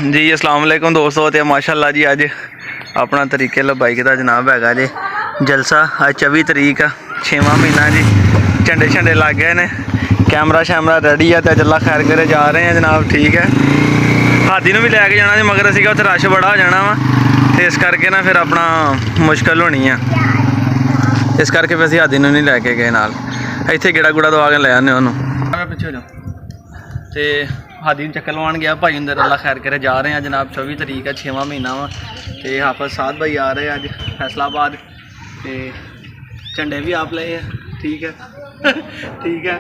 जी अस्सलाम वालेकुम दोस्तों। तो माशाल्लाह जी अज अपना तरीके लो बाइक का जनाब है जी जलसा। अज 24 तरीक 6वां महीना जी। झंडे झंडे लग गए ने, कैमरा शैमरा रेडी है तो अल्लाह खैर करे जा रहे हैं जनाब। ठीक है, हाथी भी लैके जाना जी मगर असीगा उत्थे रश बड़ा हो जाना वा, तो इस करके ना फिर अपना मुश्किल होनी है, इस करके फिर असीं हाथी नहीं लैके गए नाल। इत्थे गेड़ा गुड़ा दवा के ले आने उन्होंने पिछे हो जाओ। तो हादी चक्कर लवान गया भाई अंदर, अल्लाह खैर करे जा रहे हैं जनाब। 24 तरीक है 6वां महीना वा। तो हाफिज साद भाई आ रहे हैं अज फैसलाबाद। तो झंडे भी आप ले है, ठीक है ठीक है।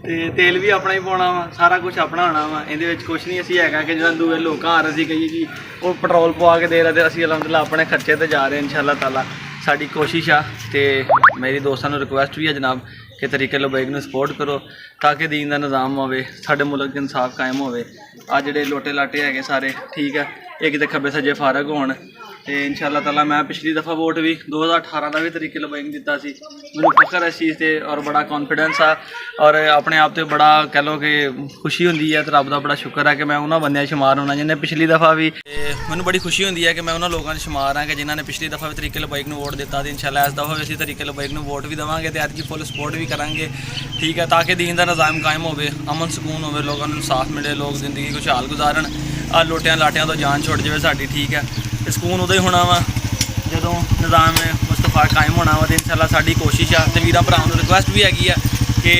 तो तेल भी अपना ही पाना वा, सारा कुछ अपना होना वा। ये कुछ नहीं असी है कि जो दूए लोग घर असी कहिए कि वो पेट्रोल पवा के दे रहे, तो असी अलहमदुलिल्लाह अपने खर्चे तो जा रहे हैं इंशाअल्लाह ताला। साडी कोशिश आ। तो मेरी दोस्तों को रिक्वेस्ट भी है जनाब कि तरीके लो बाइक में सपोर्ट करो ताकि दीन का निज़ाम होवे, साडे मुल्क च इंसाफ कायम होवे। आ जिहड़े लोटे लाटे है सारे ठीक है, ये किते खब्बे सज्जे फारग होण। तो इंशाअल्लाह ताला मैं पिछली दफ़ा वोट भी 2018 का भी तरीके लो बाइक दिता सी। मैनूं फखर है इस चीज़ से और बड़ा कॉन्फिडेंस आ और अपने आप तो बड़ा कह लो कि खुशी होंदी है। तो रब का बड़ा शुक्र है कि मैं उन्होंने बंदियां शुमार होना जिन्हें पिछली दफ़ा भी। मैनूं बड़ी खुशी होंदी है कि मैं उन्होंने लोगों के शुमार हाँ कि जिन्होंने पिछली दफ़ा भी तरीके लो बाइक में वोट दिता। तो इंशाअल्लाह इस दफ़ा भी असीं तरीके लो बाइक में वोट भी देवांगे तो ऐतकी फुल सपोर्ट भी करांगे, ठीक है, ताकि दीन का निज़ाम कायम होवे, अमन सुकून होवे, लोगों को इंसाफ मिले, लोग जिंदगी खुशहाल गुजारन। आ लोटियां लाटियां तो जान छुट जाए साडी, ठीक है। सुकून उदों ही होना वा जो निज़ाम मुस्तफा कायम होना वा। तो इंशाअल्लाह साडी कोशिश आ। तो वीरां भरावां नूं रिक्वेस्ट भी हैगी आ कि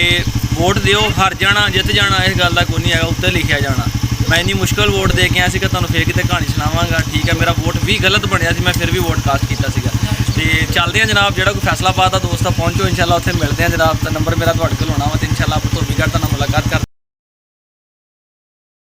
वोट दिओ, हार जाना जित जाना इस गल का कोई नहीं है, उत्ते लिखिया जाना। मैं इन्नी मुश्किल वोट दे के आया कि तुहानूं फिर किते कहानी सुणावांगा, ठीक है। मेरा वोट भी गलत बनिया सी, मैं फिर भी वोट कास्ट किया सीगा। तो चलते हैं जनाब, जो कोई फैसलाबाद का दोस्त पहुँचो इंशाअल्लाह उत्थे मिलते हैं जनाब। तो नंबर मेरा तुहाडे कोल होना वा, तो इंशाअल्लाह धोबीगढ़ तुहानूं मुलाकात कर